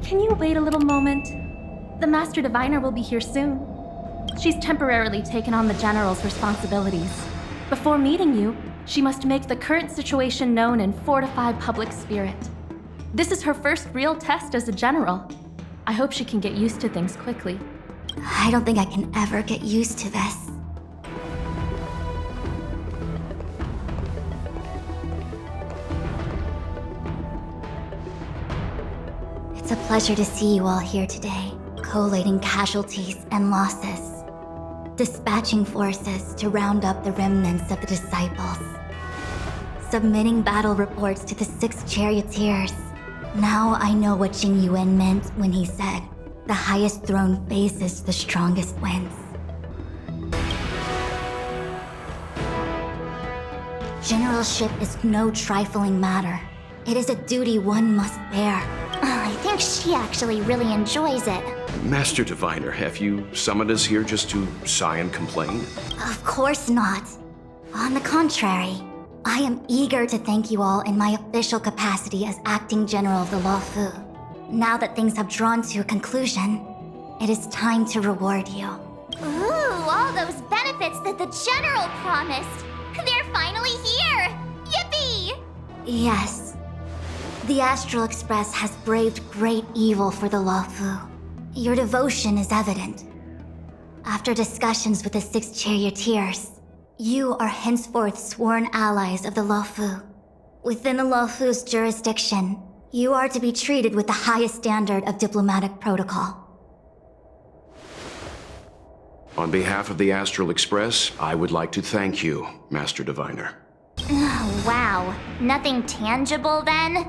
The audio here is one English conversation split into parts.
Can you wait a little moment? The Master Diviner will be here soon. She's temporarily taken on the General's responsibilities. Before meeting you, she must make the current situation known and fortify public spirit. This is her first real test as a General. I hope she can get used to things quickly. I don't think I can ever get used to this. It's a pleasure to see you all here today, collating casualties and losses, dispatching forces to round up the remnants of the disciples, submitting battle reports to the 6 charioteers. Now I know what Jingliu meant when he said, "The highest throne faces the strongest wins." Generalship is no trifling matter. It is a duty one must bear. I think she actually really enjoys it. Master Diviner, have you summoned us here just to sigh and complain? Of course not. On the contrary, I am eager to thank you all in my official capacity as acting general of the Luofu. Now that things have drawn to a conclusion, it is time to reward you. Ooh, all those benefits that the General promised. They're finally here! Yippee! Yes. The Astral Express has braved great evil for the Luofu. Your devotion is evident. After discussions with the 6 charioteers, you are henceforth sworn allies of the Luofu. Within the Luofu's jurisdiction, you are to be treated with the highest standard of diplomatic protocol. On behalf of the Astral Express, I would like to thank you, Master Diviner. Oh, wow. Nothing tangible then?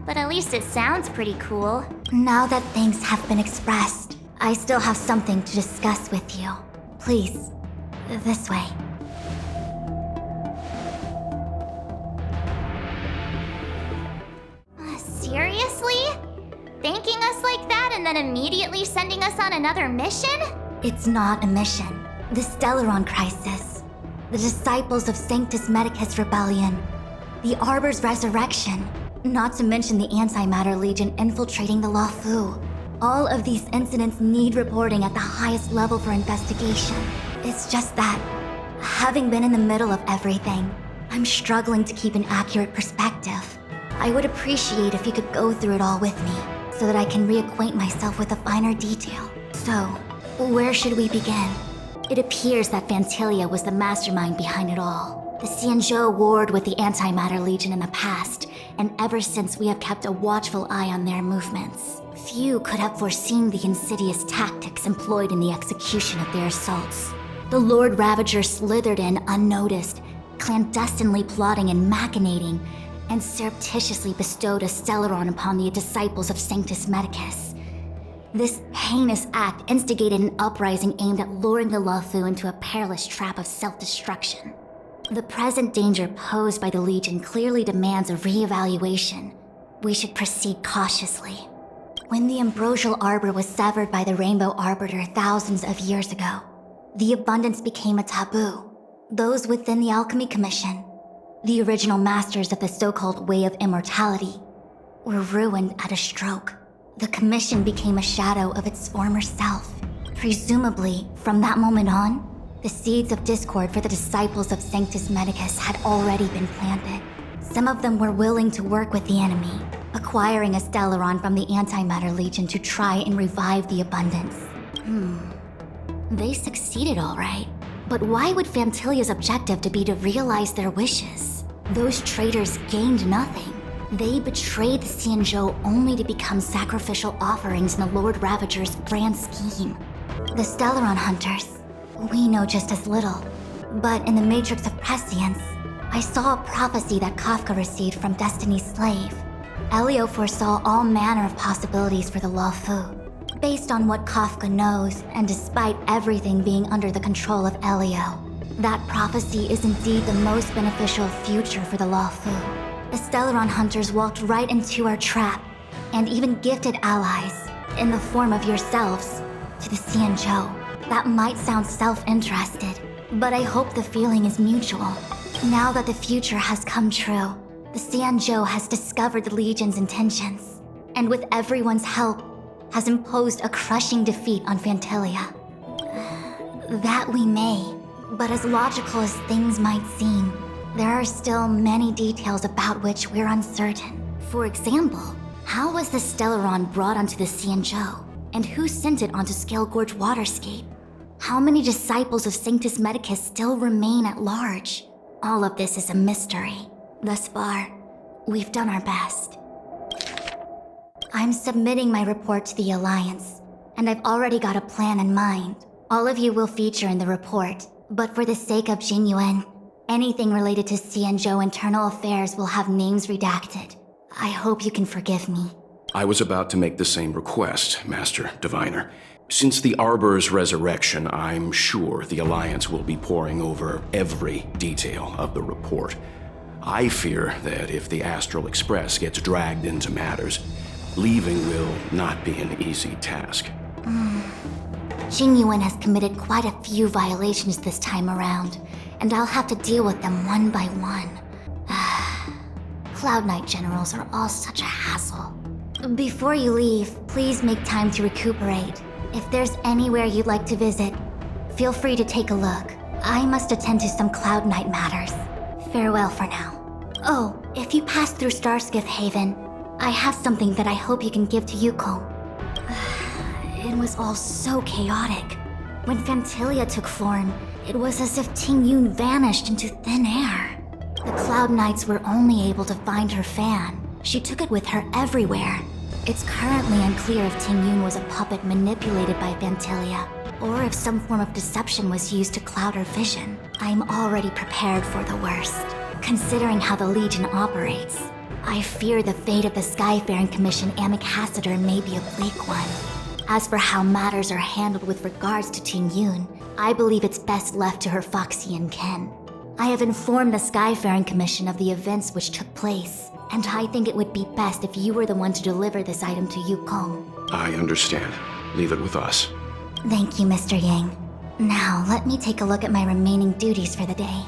But at least it sounds pretty cool. Now that things have been expressed, I still have something to discuss with you. Please, this way. Seriously? Thanking us like that and then immediately sending us on another mission? It's not a mission. The Stellaron Crisis. The Disciples of Sanctus Medicus Rebellion. The Arbor's Resurrection. Not to mention the Antimatter Legion infiltrating the Luofu. All of these incidents need reporting at the highest level for investigation. It's just that, having been in the middle of everything, I'm struggling to keep an accurate perspective. I would appreciate if you could go through it all with me, so that I can reacquaint myself with a finer detail. So, where should we begin? It appears that Fantilia was the mastermind behind it all. The Xianzhou warred with the Antimatter Legion in the past, and ever since we have kept a watchful eye on their movements. Few could have foreseen the insidious tactics employed in the execution of their assaults. The Lord Ravager slithered in unnoticed, clandestinely plotting and machinating, and surreptitiously bestowed a Stellaron upon the disciples of Sanctus Medicus. This heinous act instigated an uprising aimed at luring the Luofu into a perilous trap of self-destruction. The present danger posed by the Legion clearly demands a re-evaluation. We should proceed cautiously. When the ambrosial arbor was severed by the Rainbow Arbiter thousands of years ago, the abundance became a taboo. Those within the Alchemy Commission, the original masters of the so-called Way of Immortality, were ruined at a stroke. The Commission became a shadow of its former self. Presumably, from that moment on, the seeds of discord for the disciples of Sanctus Medicus had already been planted. Some of them were willing to work with the enemy, acquiring a Stellaron from the Antimatter Legion to try and revive the abundance. They succeeded all right. But why would Fantilia's objective to be to realize their wishes? Those traitors gained nothing. They betrayed the Xianzhou only to become sacrificial offerings in the Lord Ravager's grand scheme. The Stellaron Hunters, we know just as little. But in the Matrix of Prescience, I saw a prophecy that Kafka received from Destiny's slave. Elio foresaw all manner of possibilities for the Luofu. Based on what Kafka knows, and despite everything being under the control of Elio, that prophecy is indeed the most beneficial future for the Luofu. The Stellaron Hunters walked right into our trap, and even gifted allies, in the form of yourselves, to the Xianzhou. That might sound self-interested, but I hope the feeling is mutual. Now that the future has come true, the Xianzhou has discovered the Legion's intentions, and with everyone's help, has imposed a crushing defeat on Phantalia. That we may, but as logical as things might seem, there are still many details about which we're uncertain. For example, how was the Stellaron brought onto the Xianzhou? And who sent it onto Scale Gorge Waterscape? How many disciples of Sanctus Medicus still remain at large? All of this is a mystery. Thus far, we've done our best. I'm submitting my report to the Alliance, and I've already got a plan in mind. All of you will feature in the report, but for the sake of Jingliu, anything related to Xianzhou internal affairs will have names redacted. I hope you can forgive me. I was about to make the same request, Master Diviner. Since the Arbor's resurrection, I'm sure the Alliance will be poring over every detail of the report. I fear that if the Astral Express gets dragged into matters, leaving will not be an easy task. Jingliu has committed quite a few violations this time around, and I'll have to deal with them one by one. Cloud Knight generals are all such a hassle. Before you leave, please make time to recuperate. If there's anywhere you'd like to visit, feel free to take a look. I must attend to some Cloud Knight matters. Farewell for now. Oh, if you pass through Starskiff Haven, I have something that I hope you can give to Yukong. It was all so chaotic. When Phantalia took form, it was as if Tingyun vanished into thin air. The Cloud Knights were only able to find her fan. She took it with her everywhere. It's currently unclear if Tingyun was a puppet manipulated by Phantalia, or if some form of deception was used to cloud her vision. I'm already prepared for the worst. Considering how the Legion operates, I fear the fate of the Skyfaring Commission Amichassiter may be a bleak one. As for how matters are handled with regards to Tingyun, I believe it's best left to her Foxian ken. I have informed the Skyfaring Commission of the events which took place, and I think it would be best if you were the one to deliver this item to Yukong. I understand. Leave it with us. Thank you, Mr. Yang. Now, let me take a look at my remaining duties for the day.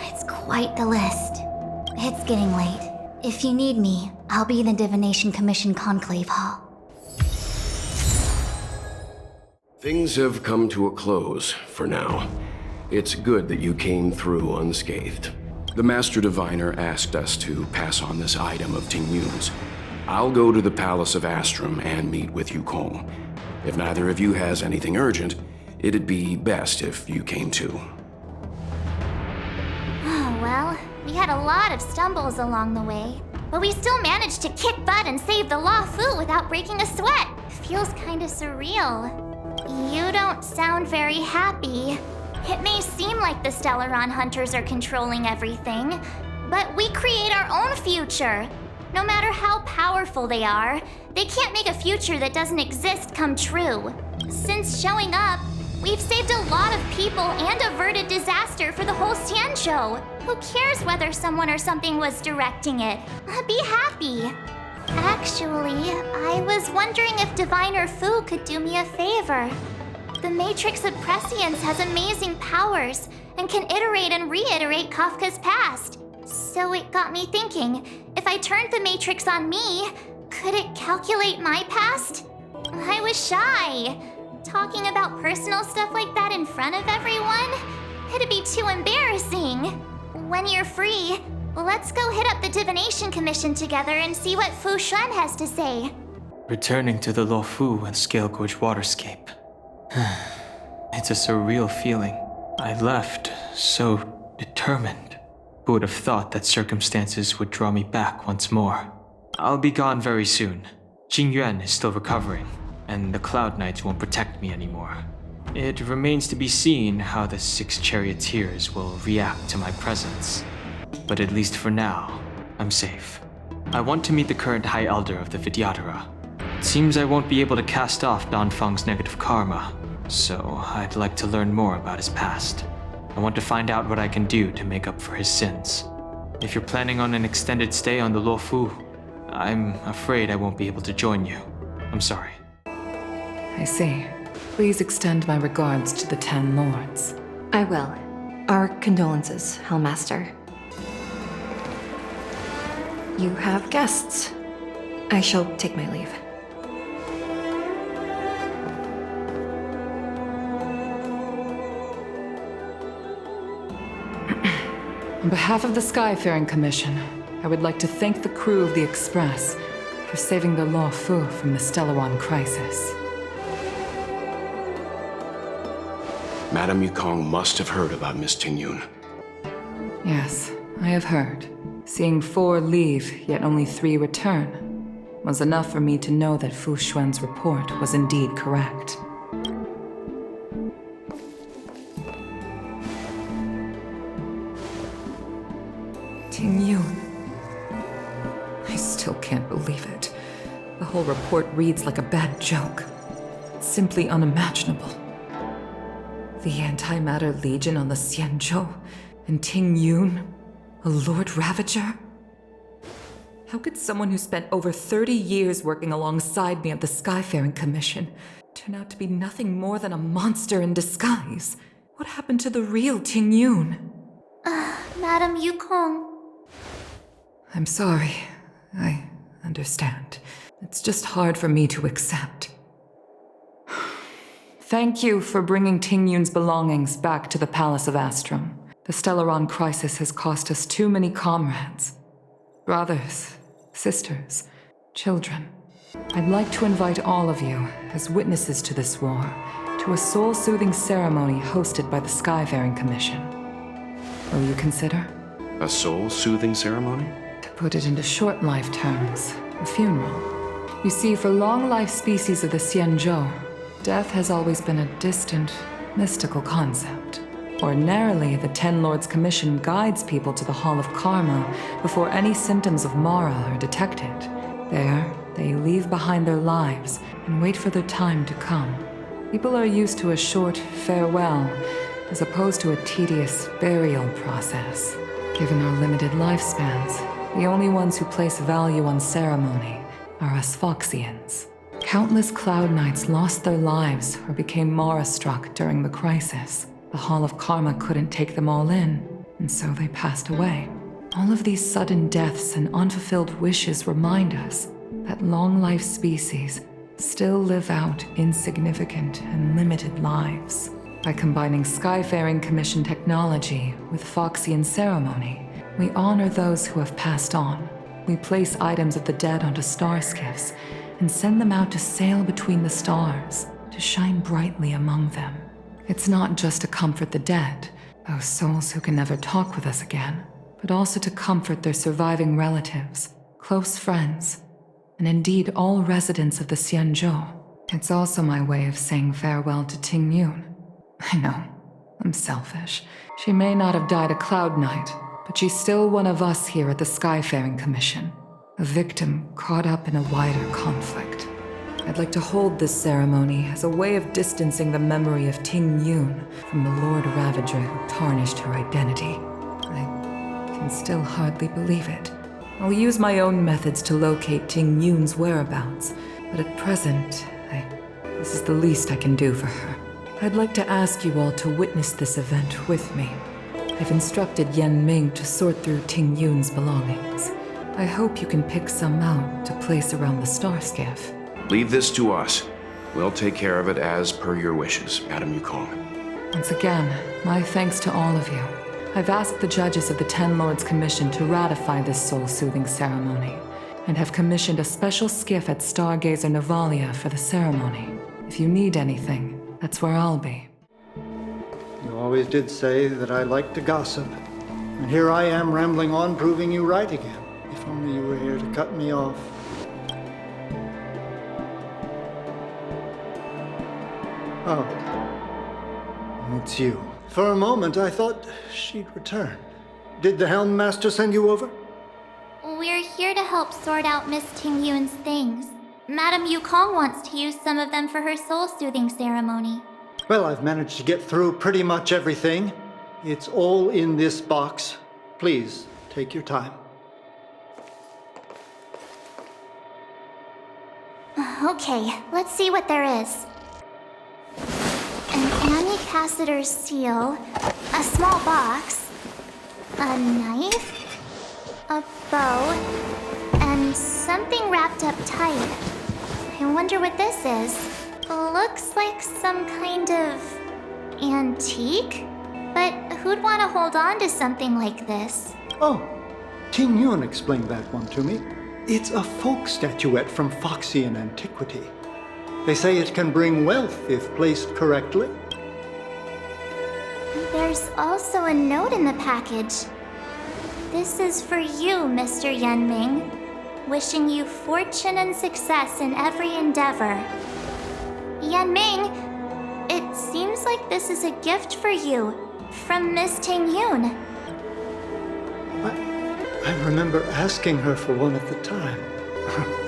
It's quite the list. It's getting late. If you need me, I'll be in the Divination Commission Conclave Hall. Things have come to a close for now. It's good that you came through unscathed. The Master Diviner asked us to pass on this item of Tingyun's. I'll go to the Palace of Astrum and meet with Yukong. If neither of you has anything urgent, it'd be best if you came too. Oh, well, we had a lot of stumbles along the way, but we still managed to kick butt and save the Law Fu without breaking a sweat. Feels kinda surreal. You don't sound very happy. It may seem like the Stellaron hunters are controlling everything, but we create our own future. No matter how powerful they are, they can't make a future that doesn't exist come true. Since showing up, we've saved a lot of people and averted disaster for the whole Xianzhou. Who cares whether someone or something was directing it? Be happy. Actually, I was wondering if Diviner Fu could do me a favor. The Matrix of Prescience has amazing powers and can iterate and reiterate Kafka's past. So it got me thinking, if I turned the Matrix on me, could it calculate my past? I was shy. Talking about personal stuff like that in front of everyone? It'd be too embarrassing. When you're free, let's go hit up the Divination Commission together and see what Fu Xuan has to say. Returning to the Lo Fu and Scale Gorge Waterscape. It's a surreal feeling. I left so determined. Who would have thought that circumstances would draw me back once more? I'll be gone very soon. Jingyuan is still recovering, and the Cloud Knights won't protect me anymore. It remains to be seen how the 6 charioteers will react to my presence. But at least for now, I'm safe. I want to meet the current High Elder of the Vidyadhara. It seems I won't be able to cast off Danfeng's negative karma, so I'd like to learn more about his past. I want to find out what I can do to make up for his sins. If you're planning on an extended stay on the Lo Fu, I'm afraid I won't be able to join you. I'm sorry. I see. Please extend my regards to the 10 lords. I will. Our condolences, Hellmaster. You have guests. I shall take my leave. On behalf of the Skyfaring Commission, I would like to thank the crew of the Express for saving the Law Fu from the Stellaron crisis. Madame Yukong must have heard about Miss Tingyun. Yes, I have heard. Seeing 4 leave, yet only 3 return, was enough for me to know that Fu Xuan's report was indeed correct. Tingyun. I still can't believe it. The whole report reads like a bad joke. It's simply unimaginable. The Antimatter Legion on the Xianzhou, and Tingyun, a Lord Ravager? How could someone who spent over 30 years working alongside me at the Skyfaring Commission turn out to be nothing more than a monster in disguise? What happened to the real Tingyun? Madam Yukong. I'm sorry. I understand. It's just hard for me to accept. Thank you for bringing Tingyun's belongings back to the Palace of Astrum. The Stellaron crisis has cost us too many comrades. Brothers, sisters, children. I'd like to invite all of you, as witnesses to this war, to a soul-soothing ceremony hosted by the Skyfaring Commission. Will you consider? A soul-soothing ceremony? To put it into short life terms, a funeral. You see, for long-life species of the Xianzhou, death has always been a distant, mystical concept. Ordinarily, the Ten Lords Commission guides people to the Hall of Karma before any symptoms of Mara are detected. There, they leave behind their lives and wait for their time to come. People are used to a short farewell, as opposed to a tedious burial process. Given our limited lifespans, the only ones who place value on ceremony are us Foxians. Countless Cloud Knights lost their lives or became Mara-struck during the crisis. The Hall of Karma couldn't take them all in, and so they passed away. All of these sudden deaths and unfulfilled wishes remind us that long-life species still live out insignificant and limited lives. By combining Skyfaring Commission technology with Foxian ceremony, we honor those who have passed on. We place items of the dead onto star skiffs and send them out to sail between the stars, to shine brightly among them. It's not just to comfort the dead, those souls who can never talk with us again, but also to comfort their surviving relatives, close friends, and indeed all residents of the Xianzhou. It's also my way of saying farewell to Tingyun. I know, I'm selfish. She may not have died a Cloud Knight, but she's still one of us here at the Skyfaring Commission, a victim caught up in a wider conflict. I'd like to hold this ceremony as a way of distancing the memory of Tingyun from the Lord Ravager who tarnished her identity. I can still hardly believe it. I'll use my own methods to locate Tingyun's whereabouts, but at present, this is the least I can do for her. I'd like to ask you all to witness this event with me. I've instructed Yan Ming to sort through Tingyun's belongings. I hope you can pick some out to place around the star skiff. Leave this to us. We'll take care of it as per your wishes, Madame Yukong. Once again, my thanks to all of you. I've asked the judges of the Ten Lords Commission to ratify this soul-soothing ceremony, and have commissioned a special skiff at Stargazer Navalia for the ceremony. If you need anything, that's where I'll be. You always did say that I like to gossip. And here I am rambling on, proving you right again. If only you were here to cut me off. Oh. It's you. For a moment, I thought she'd return. Did the Helm Master send you over? We're here to help sort out Miss Tingyun's things. Madame Yukong wants to use some of them for her soul-soothing ceremony. Well, I've managed to get through pretty much everything. It's all in this box. Please, take your time. Okay, let's see what there is. An Annie Cassiter's seal, a small box, a knife, a bow, and And something wrapped up tight. I wonder what this is. Looks like some kind of antique? But who'd want to hold on to something like this? Oh, Ting Yun explained that one to me. It's a folk statuette from Foxian antiquity. They say it can bring wealth if placed correctly. There's also a note in the package. This is for you, Mr. Yanming. Wishing you fortune and success in every endeavor. Yanming, it seems like this is a gift for you from Miss Ting Yun. I remember asking her for one at the time.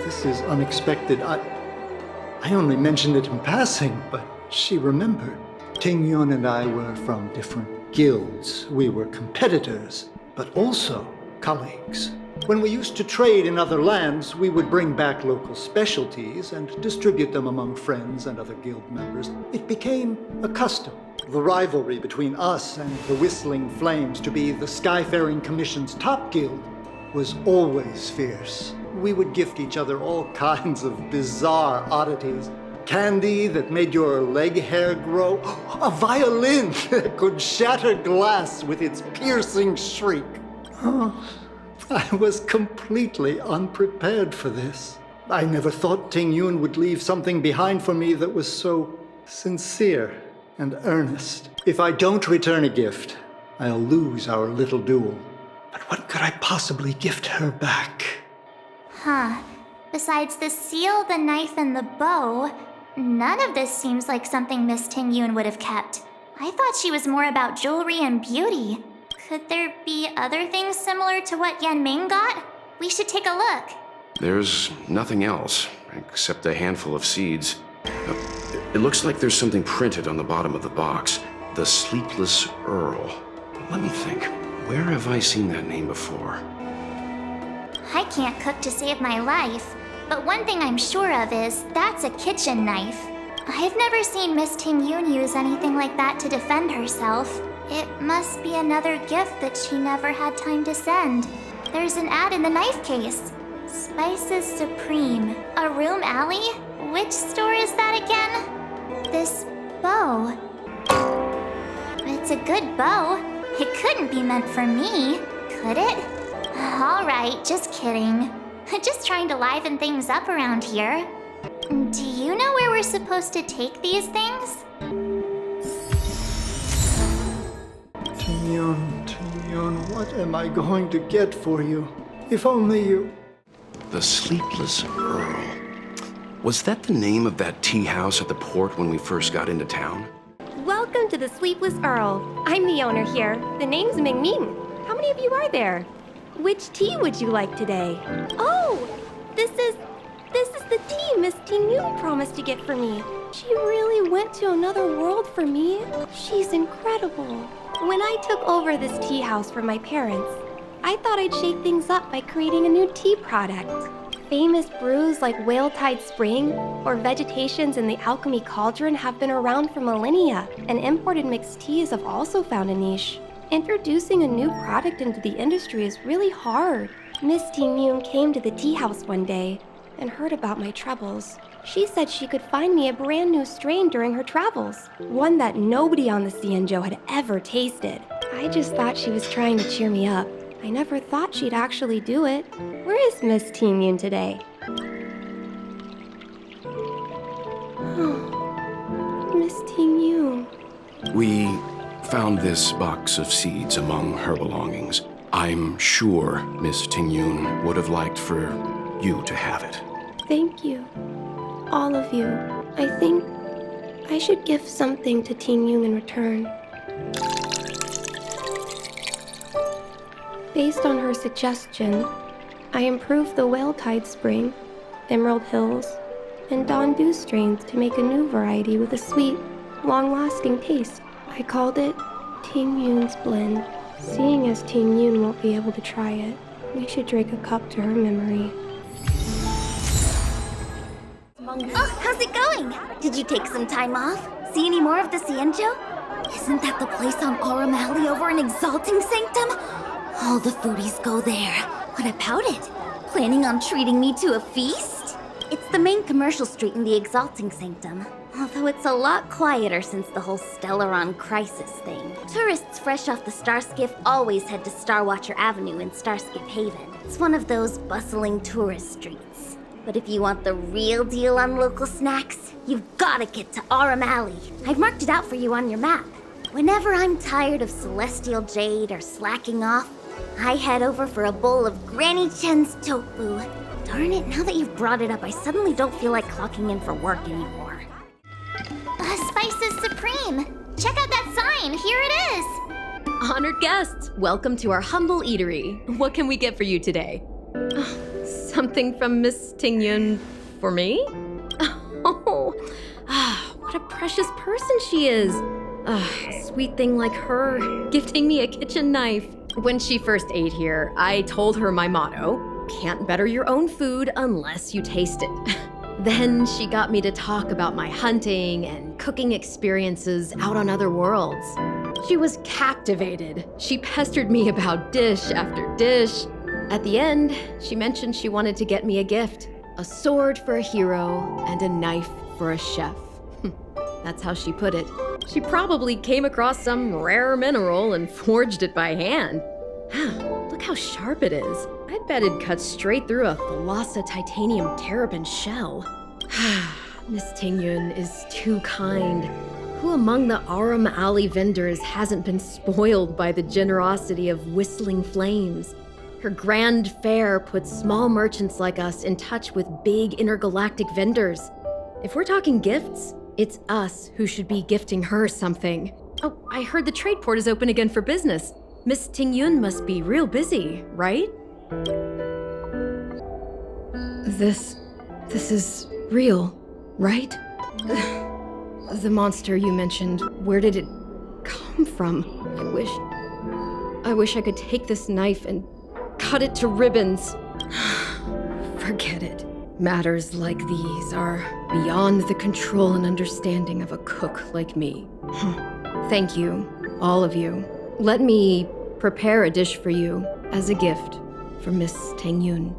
This is unexpected. I only mentioned it in passing, but she remembered. Ting Yun and I were from different guilds. We were competitors, but also colleagues. When we used to trade in other lands, we would bring back local specialties and distribute them among friends and other guild members. It became a custom. The rivalry between us and the Whistling Flames to be the Skyfaring Commission's top guild was always fierce. We would gift each other all kinds of bizarre oddities. Candy that made your leg hair grow. A violin that could shatter glass with its piercing shriek. Oh, I was completely unprepared for this. I never thought Ting Yun would leave something behind for me that was so sincere and earnest. If I don't return a gift, I'll lose our little duel. But what could I possibly gift her back? Huh. Besides the seal, the knife, and the bow, none of this seems like something Miss Ting Yun would have kept. I thought she was more about jewelry and beauty. Could there be other things similar to what Yanming got? We should take a look. There's nothing else, except a handful of seeds. It looks like there's something printed on the bottom of the box. The Sleepless Earl. Let me think. Where have I seen that name before? I can't cook to save my life, but one thing I'm sure of is that's a kitchen knife. I've never seen Miss Ting Yun use anything like that to defend herself. It must be another gift that she never had time to send. There's an ad in the knife case. Spices Supreme. A room alley? Which store is that again? This bow. It's a good bow. It couldn't be meant for me, could it? Alright, just kidding. Just trying to liven things up around here. Do you know where we're supposed to take these things? Ting Yun, what am I going to get for you? If only you... The Sleepless Earl. Was that the name of that tea house at the port when we first got into town? Welcome to the Sleepless Earl. I'm the owner here. The name's Ming Ming. How many of you are there? Which tea would you like today? Oh, this is the tea Miss Ting Yun promised to get for me. She really went to another world for me. She's incredible. When I took over this tea house from my parents, I thought I'd shake things up by creating a new tea product. Famous brews like Whale Tide Spring or Vegetations in the Alchemy Cauldron have been around for millennia, and imported mixed teas have also found a niche. Introducing a new product into the industry is really hard. Miss Ting Yun came to the tea house one day and heard about my troubles. She said she could find me a brand new strain during her travels, one that nobody on the Xianzhou had ever tasted. I just thought she was trying to cheer me up. I never thought she'd actually do it. Where is Miss Ting Yun today? Oh, Miss Ting Yun. We found this box of seeds among her belongings. I'm sure Miss Ting Yun would have liked for you to have it. Thank you. All of you. I think I should give something to Ting Yun in return. Based on her suggestion, I improved the Whale Tide Spring, Emerald Hills, and Dawn Dew strains to make a new variety with a sweet, long-lasting taste. I called it Ting Yun's Blend. Seeing as Ting Yun won't be able to try it, we should drink a cup to her memory. Oh, how's it going? Did you take some time off? See any more of the Xianzhou? Isn't that the place on Aurum Alley over in Exalting Sanctum? All the foodies go there. What about it? Planning on treating me to a feast? It's the main commercial street in the Exalting Sanctum. Although it's a lot quieter since the whole Stellaron crisis thing. Tourists fresh off the Starskiff always head to Starwatcher Avenue in Starskiff Haven. It's one of those bustling tourist streets. But if you want the real deal on local snacks, you've gotta get to Aurum Alley. I've marked it out for you on your map. Whenever I'm tired of Celestial Jade or slacking off, I head over for a bowl of Granny Chen's tofu. Darn it, now that you've brought it up, I suddenly don't feel like clocking in for work anymore. Spices Supreme! Check out that sign! Here it is! Honored guests, welcome to our humble eatery. What can we get for you today? Something from Miss Tingyun for me? Oh, what a precious person she is. A sweet thing like her, gifting me a kitchen knife. When she first ate here, I told her my motto, can't better your own food unless you taste it. Then she got me to talk about my hunting and cooking experiences out on other worlds. She was captivated. She pestered me about dish after dish. At the end, she mentioned she wanted to get me a gift. A sword for a hero and a knife for a chef. That's how she put it. She probably came across some rare mineral and forged it by hand. Look how sharp it is. I bet it cuts straight through a Thalassa titanium terrapin shell. Miss Tingyun is too kind. Who among the Aurum Alley vendors hasn't been spoiled by the generosity of Whistling Flames? Her grand fare puts small merchants like us in touch with big intergalactic vendors. If we're talking gifts, it's us who should be gifting her something. Oh, I heard the trade port is open again for business. Miss Tingyun must be real busy, right? This is real, right? The monster you mentioned, where did it come from? I wish I could take this knife and cut it to ribbons. Forget it. Matters like these are beyond the control and understanding of a cook like me. Thank you, all of you. Let me prepare a dish for you as a gift for Miss Tingyun.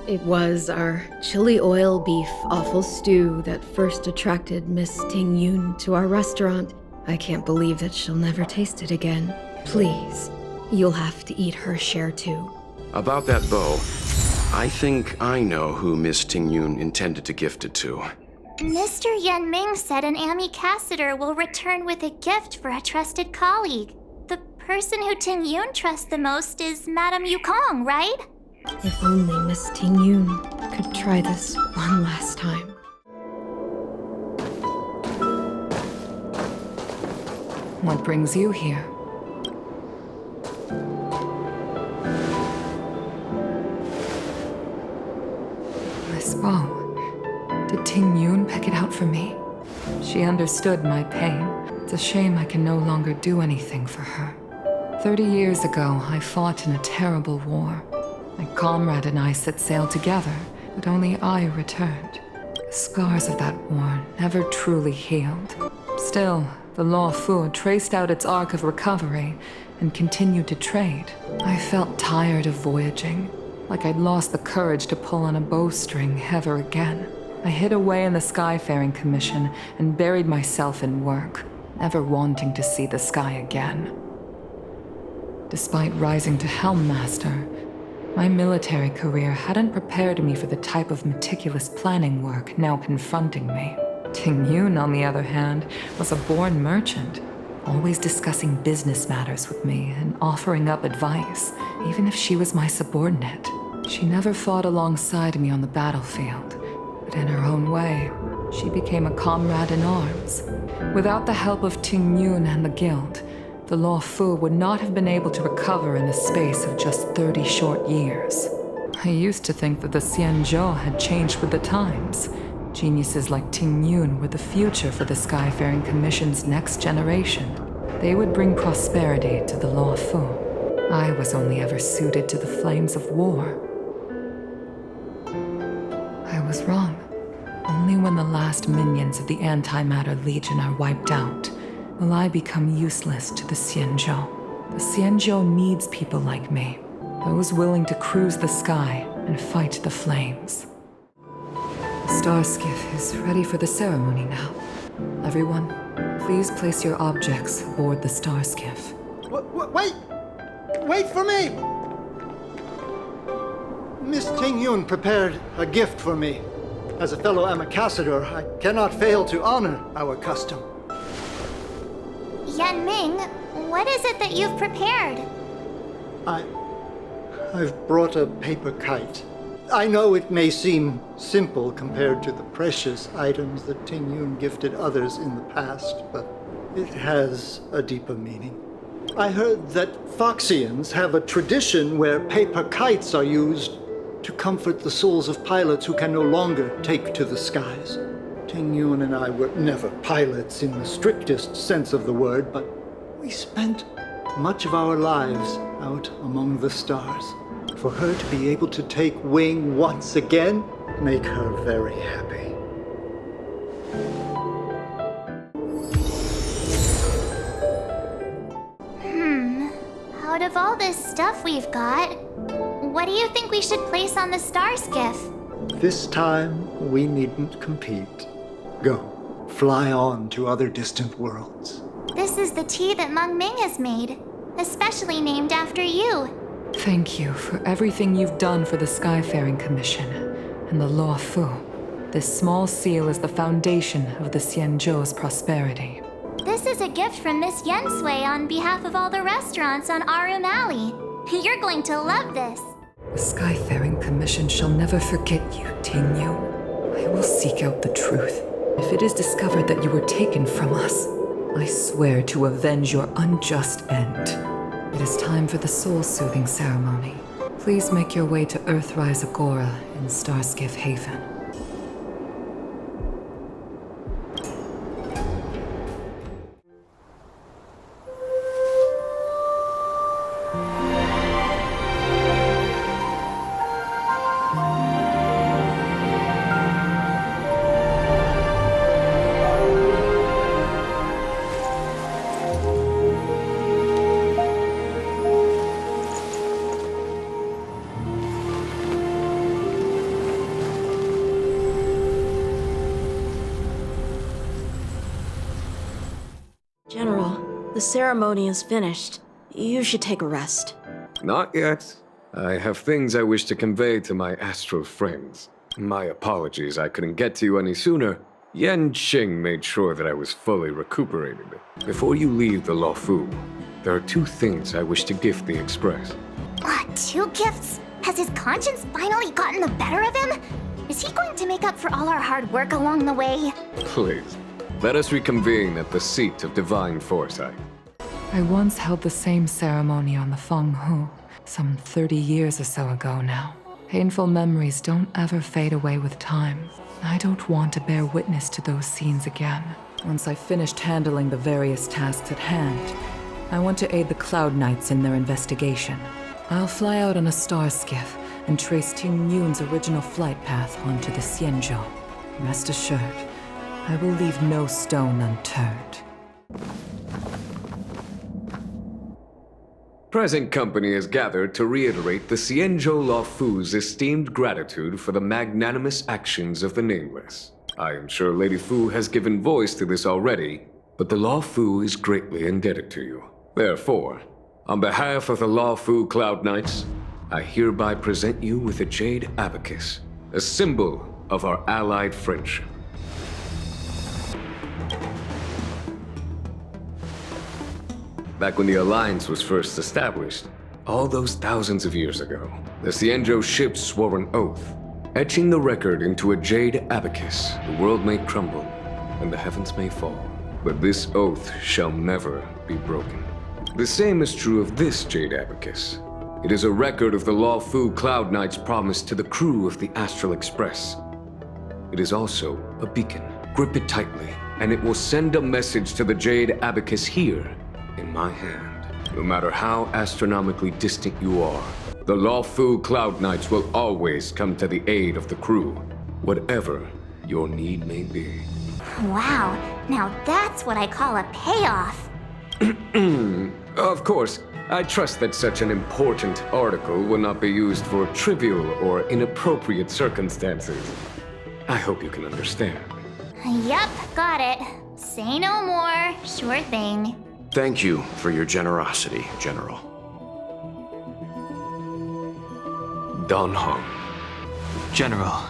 It was our chili oil beef offal stew that first attracted Miss Tingyun to our restaurant. I can't believe that she'll never taste it again. Please, you'll have to eat her share too. About that bow, I think I know who Miss Tingyun intended to gift it to. Mr. Yanming said an ambassador will return with a gift for a trusted colleague. The person who Tingyun trusts the most is Madame Yukong, right? If only Miss Tingyun could try this one last time. What brings you here? This bow. Did Tingyun pick it out for me? She understood my pain. It's a shame I can no longer do anything for her. 30 years ago, I fought in a terrible war. My comrade and I set sail together, but only I returned. The scars of that war never truly healed. Still, the Law Fu traced out its arc of recovery and continued to trade. I felt tired of voyaging, like I'd lost the courage to pull on a bowstring ever again. I hid away in the Skyfaring Commission and buried myself in work, never wanting to see the sky again. Despite rising to Helm Master, my military career hadn't prepared me for the type of meticulous planning work now confronting me. Tingyun, on the other hand, was a born merchant, always discussing business matters with me and offering up advice, even if she was my subordinate. She never fought alongside me on the battlefield, but in her own way, she became a comrade in arms. Without the help of Tingyun and the Guild, the Law Fu would not have been able to recover in the space of just 30 short years. I used to think that the Xianzhou had changed with the times. Geniuses like Tingyun were the future for the Skyfaring Commission's next generation. They would bring prosperity to the Law Fu. I was only ever suited to the flames of war. I was wrong. Only when the last minions of the Antimatter Legion are wiped out will I become useless to the Xianzhou. The Xianzhou needs people like me, those willing to cruise the sky and fight the flames. The star skiff is ready for the ceremony now. Everyone, please place your objects aboard the star skiff. Wait! Wait for me! Miss Tingyun prepared a gift for me. As a fellow ambassador, I cannot fail to honor our custom. Yanming, what is it that you've prepared? I've brought a paper kite. I know it may seem simple compared to the precious items that Tingyun gifted others in the past, but it has a deeper meaning. I heard that Foxians have a tradition where paper kites are used to comfort the souls of pilots who can no longer take to the skies. Tingyun and I were never pilots in the strictest sense of the word, but we spent much of our lives out among the stars. For her to be able to take wing once again, make her very happy. Out of all this stuff we've got, what do you think we should place on the star skiff? This time, we needn't compete. Go, fly on to other distant worlds. This is the tea that Meng Ming has made, especially named after you. Thank you for everything you've done for the Skyfaring Commission and the Law Fu. This small seal is the foundation of the Xianzhou's prosperity. This is a gift from Miss Yensui on behalf of all the restaurants on Arum Alley. You're going to love this. The Skyfaring Commission shall never forget you, Tingyu. I will seek out the truth. If it is discovered that you were taken from us, I swear to avenge your unjust end. It is time for the soul-soothing ceremony. Please make your way to Earthrise Agora in Starskiff Haven. General, the ceremony is finished. You should take a rest. Not yet. I have things I wish to convey to my astral friends. My apologies I couldn't get to you any sooner. Yan Qing made sure that I was fully recuperated. Before you leave the Law Fu, there are two things I wish to gift the Express. 2 gifts? Has his conscience finally gotten the better of him? Is he going to make up for all our hard work along the way? Please, let us reconvene at the seat of divine foresight. I once held the same ceremony on the Feng Hu, some 30 years or so ago now. Painful memories don't ever fade away with time. I don't want to bear witness to those scenes again. Once I've finished handling the various tasks at hand, I want to aid the Cloud Knights in their investigation. I'll fly out on a star skiff and trace Ting Yun's original flight path onto the Xianzhou. Rest assured, I will leave no stone unturned. Present company is gathered to reiterate the Xianzhou Law Fu's esteemed gratitude for the magnanimous actions of the Nameless. I am sure Lady Fu has given voice to this already, but the Law Fu is greatly indebted to you. Therefore, on behalf of the Law Fu Cloud Knights, I hereby present you with a Jade Abacus, a symbol of our allied friendship. Back when the Alliance was first established, all those thousands of years ago, the Xianzhou ships swore an oath, etching the record into a Jade Abacus. The world may crumble, and the heavens may fall, but this oath shall never be broken. The same is true of this Jade Abacus. It is a record of the Law Fu Cloud Knight's promise to the crew of the Astral Express. It is also a beacon. Grip it tightly, and it will send a message to the Jade Abacus here, in my hand. No matter how astronomically distant you are, the Law Fu Cloud Knights will always come to the aid of the crew, whatever your need may be. Wow, now that's what I call a payoff. Of course, I trust that such an important article will not be used for trivial or inappropriate circumstances. I hope you can understand. Yep, got it. Say no more. Sure thing. Thank you for your generosity, General. Don Hong. General,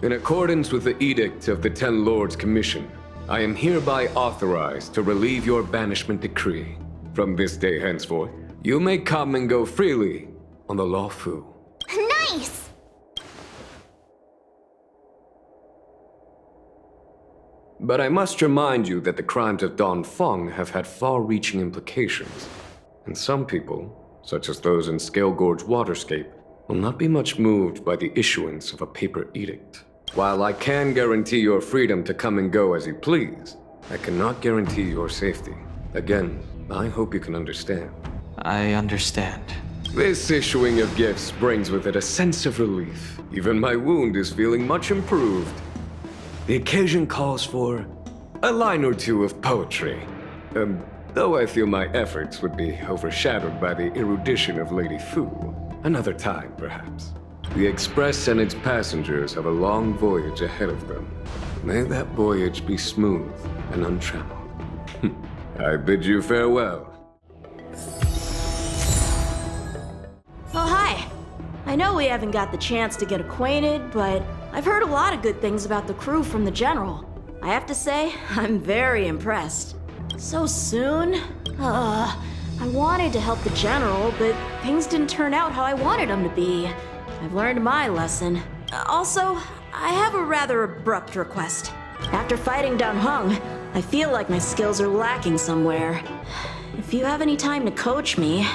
In accordance with the Edict of the Ten Lords Commission, I am hereby authorized to relieve your banishment decree. From this day henceforth, you may come and go freely on the Luofu. Nice! But I must remind you that the crimes of Don Feng have had far-reaching implications. And some people, such as those in Scale Gorge Waterscape, will not be much moved by the issuance of a paper edict. While I can guarantee your freedom to come and go as you please, I cannot guarantee your safety. Again, I hope you can understand. I understand. This issuing of gifts brings with it a sense of relief. Even my wound is feeling much improved. The occasion calls for a line or two of poetry. Though I feel my efforts would be overshadowed by the erudition of Lady Fu. Another time, perhaps. The Express and its passengers have a long voyage ahead of them. May that voyage be smooth and untrammeled. I bid you farewell. Oh, hi. I know we haven't got the chance to get acquainted, but I've heard a lot of good things about the crew from the General. I have to say, I'm very impressed. So soon? I wanted to help the General, but things didn't turn out how I wanted them to be. I've learned my lesson. Also, I have a rather abrupt request. After fighting Dan Heng, I feel like my skills are lacking somewhere. If you have any time to coach me,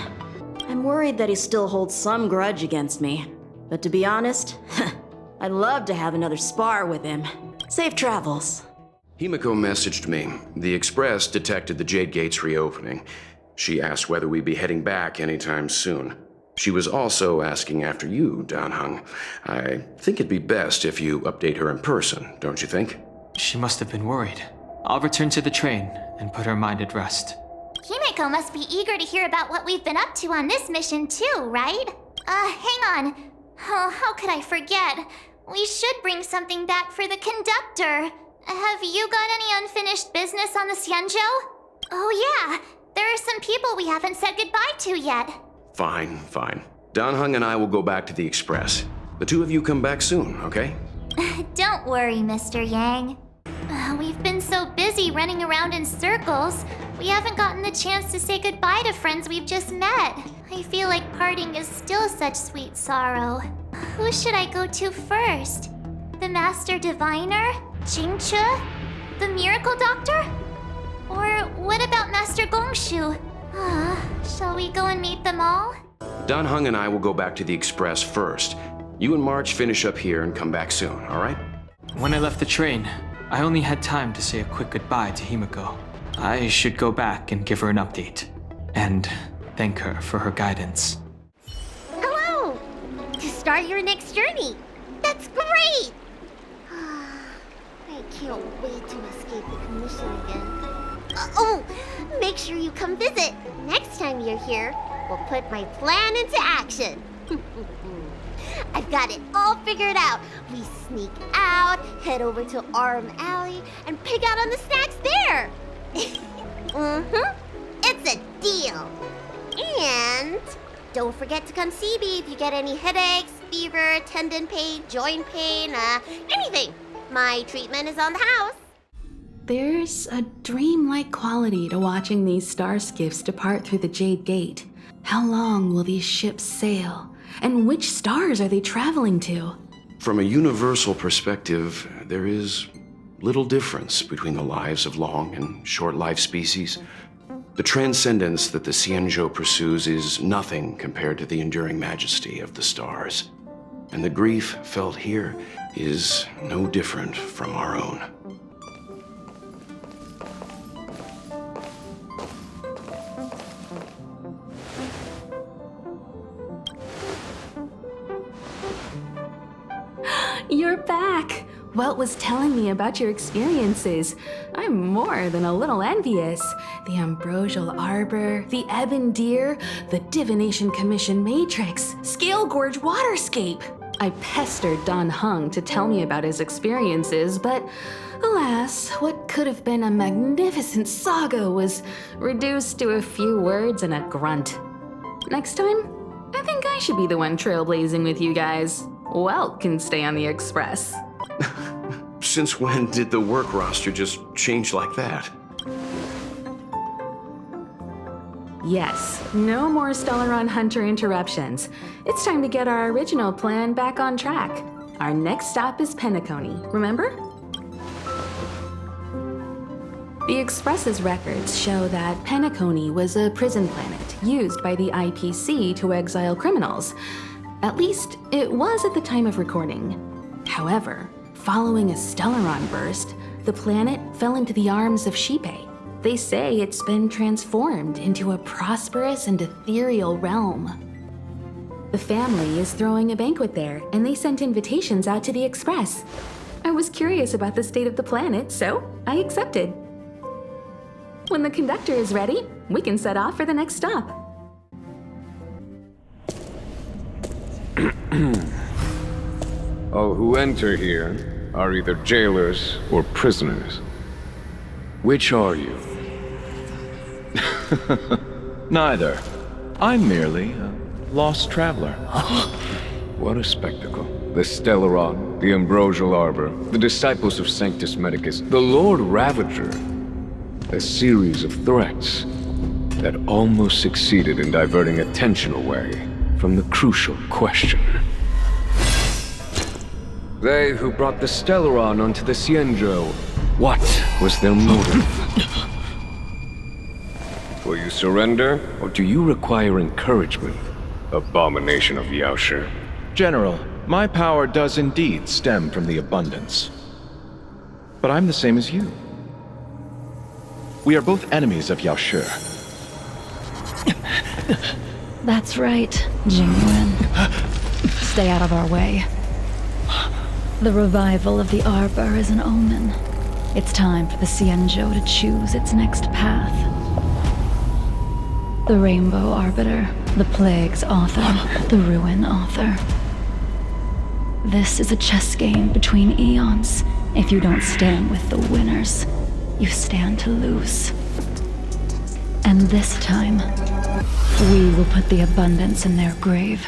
I'm worried that he still holds some grudge against me. But to be honest, I'd love to have another spar with him. Safe travels. Himiko messaged me. The Express detected the Jade Gates reopening. She asked whether we'd be heading back anytime soon. She was also asking after you, Dan Heng. I think it'd be best if you update her in person, don't you think? She must have been worried. I'll return to the train and put her mind at rest. Himiko must be eager to hear about what we've been up to on this mission too, right? Hang on. Oh, how could I forget? We should bring something back for the conductor. Have you got any unfinished business on the Xianzhou? Oh yeah, there are some people we haven't said goodbye to yet. Fine. Dan Heng and I will go back to the Express. The two of you come back soon, okay? Don't worry, Mr. Yang. We've been so busy running around in circles, we haven't gotten the chance to say goodbye to friends we've just met. I feel like parting is still such sweet sorrow. Who should I go to first? The Master Diviner? Jingliu? The Miracle Doctor? Or what about Master Gongshu? Shall we go and meet them all? Dan Heng and I will go back to the Express first. You and March finish up here and come back soon, all right? When I left the train, I only had time to say a quick goodbye to Himiko. I should go back and give her an update. And thank her for her guidance. Hello! To start your next journey. That's great! I can't wait to escape the commission again. Make sure you come visit. Next time you're here, we'll put my plan into action. I've got it all figured out. We sneak out, head over to Arm Alley, and pick out on the snacks there. It's a deal. And don't forget to come see me if you get any headaches, fever, tendon pain, joint pain, anything. My treatment is on the house. There's a dreamlike quality to watching these star skiffs depart through the Jade Gate. How long will these ships sail? And which stars are they traveling to? From a universal perspective, there is little difference between the lives of long and short-lived species. The transcendence that the Xianzhou pursues is nothing compared to the enduring majesty of the stars. And the grief felt here is no different from our own. You're back! Welt was telling me about your experiences. I'm I'm more than a little envious. The Ambrosial Arbor, the Ebon Deer, the Divination Commission Matrix, Scale Gorge Waterscape. I pestered Don Hung to tell me about his experiences, but alas, what could have been a magnificent saga was reduced to a few words and a grunt. Next time, I think I should be the one trailblazing with you guys. Welt can stay on the Express. Since when did the work roster just change like that? Yes, no more Stellaron Hunter interruptions. It's time to get our original plan back on track. Our next stop is Penacony, remember? The Express's records show that Penacony was a prison planet used by the IPC to exile criminals. At least, it was at the time of recording. However, following a Stellaron burst, the planet fell into the arms of Shipe. They say it's been transformed into a prosperous and ethereal realm. The family is throwing a banquet there, and they sent invitations out to the Express. I was curious about the state of the planet, so I accepted. When the conductor is ready, we can set off for the next stop. All who enter here are either jailers or prisoners. Which are you? Neither. I'm merely a lost traveler. What a spectacle. The Stellaron, the Ambrosial Arbor, the Disciples of Sanctus Medicus, the Lord Ravager. A series of threats that almost succeeded in diverting attention away from the crucial question. They who brought the Stellaron onto the Xianzhou, what was their motive? Will you surrender, or do you require encouragement, abomination of Yaoshi? General, my power does indeed stem from the abundance. But I'm the same as you. We are both enemies of Yaoshi. That's right, Jingliu. Stay out of our way. The revival of the Arbor is an omen. It's time for the Xianzhou to choose its next path. The Rainbow Arbiter, the Plague's author, the Ruin author. This is a chess game between eons. If you don't stand with the winners, you stand to lose. And this time, we will put the abundance in their grave.